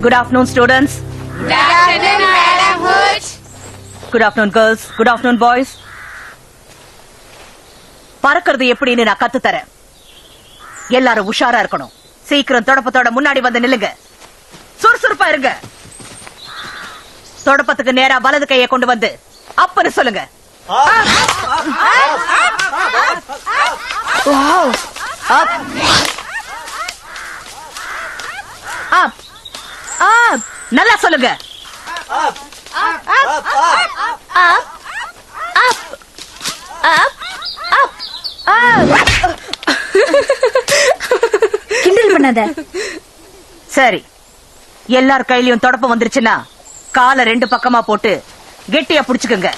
Good afternoon, students. Good afternoon, Madam Hooch. Good afternoon, girls. Good afternoon, boys. பறக்கிறது எப்படின்னு நான் கத்து தரேன். எல்லாரும் உஷாரா இருக்கணும். சீக்கிரம் தொடப்பத்தோட முன்னாடி வந்து நில்லுங்க. சுறுசுறுப்பா இருங்க. தொடப்பத்துக்கு நேரா வலது கையை கொண்டு வந்து அப்பன்னு சொல்லுங்க. நல்லா சொல்லுங்க. கிண்டல் பண்ணாத. சரி, எல்லார் கையிலயும் தொடப்பம் வந்துருச்சுன்னா காலை 2 பக்கமா போட்டு கெட்டியா புடிச்சுக்குங்க.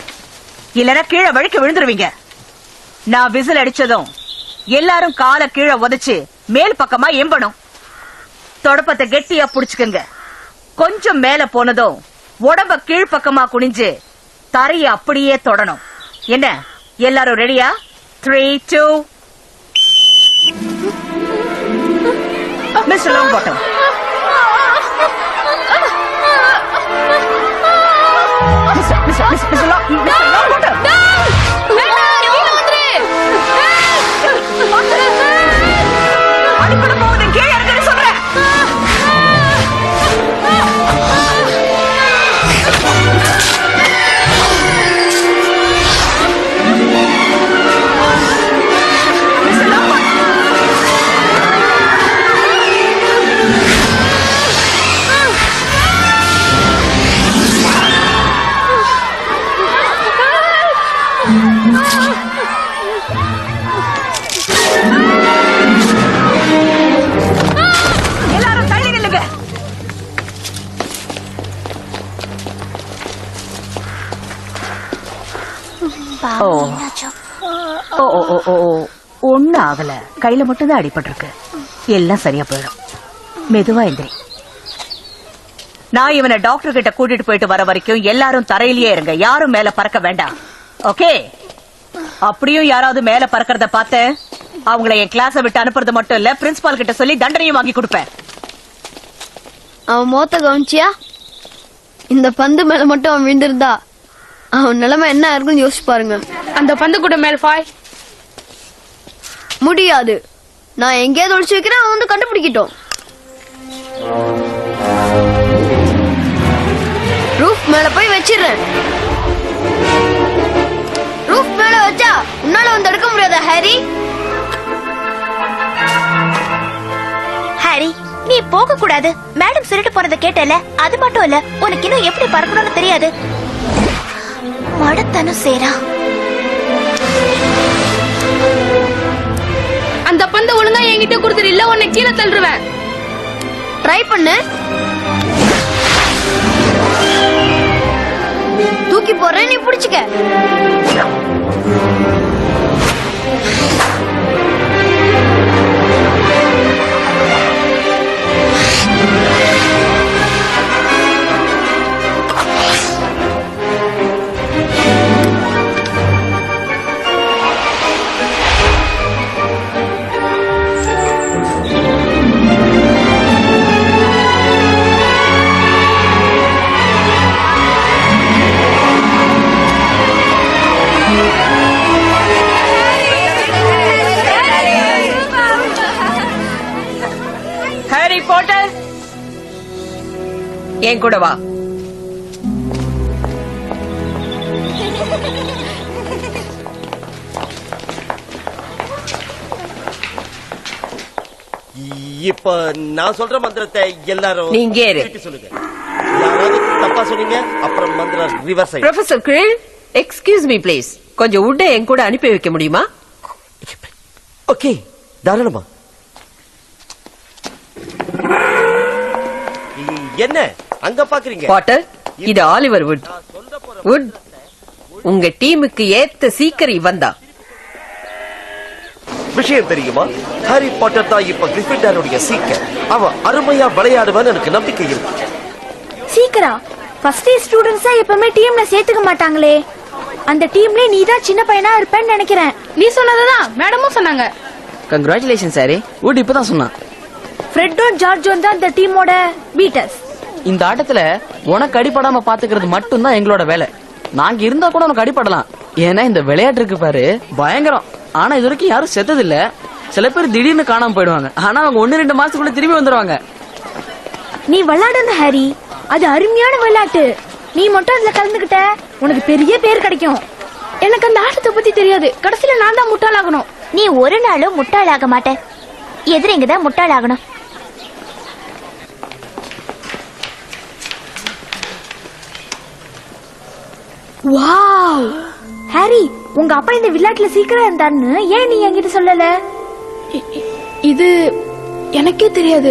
இல்லனா கீழே வழுக்கி விழுந்துருவீங்க. நான் விசில் அடிச்சதும் எல்லாரும் காலை கீழே உதைச்சு மேல் பக்கமா எம்பணும். தொடப்பத்தை கெட்டியா புடிச்சுக்குங்க. கொஞ்சம் மேல போனதும் உடம்ப கீழ்பக்கமா குனிஞ்சு தரைய அப்படியே தொடணும். என்ன, எல்லாரும் ரெடியா? 3, 2. Mister long bottom, mister long bottom, அடிப்பட போகுது. கீழே இறங்கி சொல்றேன். எல்லாரும் தள்ளி நில்லுங்க. ஒண்ணு ஆகல, கையில மட்டும் தான் அடிபட்டு இருக்கு. எல்லாம் சரியா போயிடும். மெதுவா எந்திரி. நான் இவனை டாக்டர் கிட்ட கூட்டிட்டு போயிட்டு வர வரைக்கும் எல்லாரும் தரையிலேயே இருங்க. யாரும் மேல பறக்க வேண்டாம். ஓகே? அப்படியும் யாராவது மேல பறக்கிறத பார்த்து அவங்கள என் கிளாஸ விட்டு அனுப்புறது மட்டும் இல்ல, பிரின்சிபால் கிட்ட சொல்லி தண்டனையும் வாங்கி கொடுப்பேன். அவன் மோத்த கவனிச்சியா? இந்த பந்து மேல மட்டும் அவன் விழுந்திருந்தா அவன் நிலைமை என்ன இருக்குன்னு யோசிச்சு பாருங்க. அந்த பந்து கூட மேல் ஃபாய் முடியாது. நான் எங்கேயாவது ஒழிச்சு வைக்கிறேன், அவன் வந்து கண்டுபிடிக்கிட்டோம். ரூஃப் மேல போய் வச்சிடுறேன். ரூஃப் மேல வச்சா உன்னால வந்து எடுக்க முடியாதா ஹாரி? ஹாரி, நீ போக கூடாது. மேடம் சொல்லிட்டு போனதை கேட்டல. அது மட்டும் இல்ல, உனக்கு இன்னும் எப்படி பறக்கணும்னு தெரியாது. மடத்தனும் சேரா. அந்த பந்து ஒழுங்கா என்கிட்ட கொடுத்துரு, இல்ல உன்னை கீழே தள்ளுவேன். ட்ரை பண்ணு. தூக்கி போறேன், நீ புடிச்சுக்க. ஹாரி பாட்டர், என் கூட வா. இப்ப நான் சொல்ற மந்திரத்தை எல்லாரும் நீங்க திருப்பி சொல்லுங்க. யாராவது தப்பா சொன்னீங்க அப்புறம் மந்திரம் ரிவர்ஸ் ஆயிடும். Professor grill, excuse me please. கொஞ்சம் உட்டை என் கூட அனுப்பி வைக்க முடியுமா? ஓகே, தாராளமா. என்ன அங்க பாக்குறீங்க? பாட்டர், இது ஆலிவர் வுட். வுட், உங்க டீமுக்கு ஏத்த சீக்கர் இவன் தான். விஷயம் தெரியுமா? ஹாரி பாட்டர் தான் இப்ப கிரிஃபிண்டருடைய சீக்கர். அவன் அருமையா விளையாடுவான்னு எனக்கு நம்பிக்கை இருக்கு. சீக்கிரா ஃபர்ஸ்ட் இயர் ஸ்டூடண்ட்ஸா எப்பவுமே டீம்ல சேர்த்துக்க மாட்டாங்களே. அந்த டீம்ல நீ தான் சின்ன பையனா இருப்பேன்னு நினைக்கிறேன். நீ சொன்னதுதான் மேடமும் சொன்னாங்க. Congratulation sorry. வுட் இப்பதான் சொன்னான். ஃப்ரெட்டும் ஜார்ஜும் தான் இந்த டீமோட பீட்டர்ஸ். இந்த ஆட்டத்துல உனக்கு அடிபடாம பாத்துக்கிறது மட்டும்தான் எங்களோட வேலை. நாங்க இருந்தா கூட உனக்கு அடிபடலாம். ஏன்னா இந்த விளையாட்டு இருக்கு பாரு, பயங்கரம். ஆனா இது வரைக்கும் யாரும் செத்தது இல்ல. சில பேர் திடீர்னு காணாம போயிடுவாங்க. ஆனா அவங்க 1-2 மாசத்துக்குள்ள திரும்பி வந்துருவாங்க. நீ விளையாடணும் ஹாரி, அது அருமையான விளையாட்டு. நீ மட்டும் அதுல கலந்துகிட்ட உனக்கு பெரிய பேர் கிடைக்கும். எனக்கு அந்த ஆட்டத்தை பத்தி தெரியாது. கடைசியில நான் தான் முட்டாளாகணும். நீ ஒரு நாளும் முட்டாளாக மாட்ட. எதிரிங்க தான் முட்டாளாகணும். வாவ் ஹாரி, உங்க அப்பா இந்த விளையாட்டுல சீக்கிரம் இருந்தான்னு ஏன் நீ என்கிட்ட சொல்லல? இது எனக்கே தெரியாது.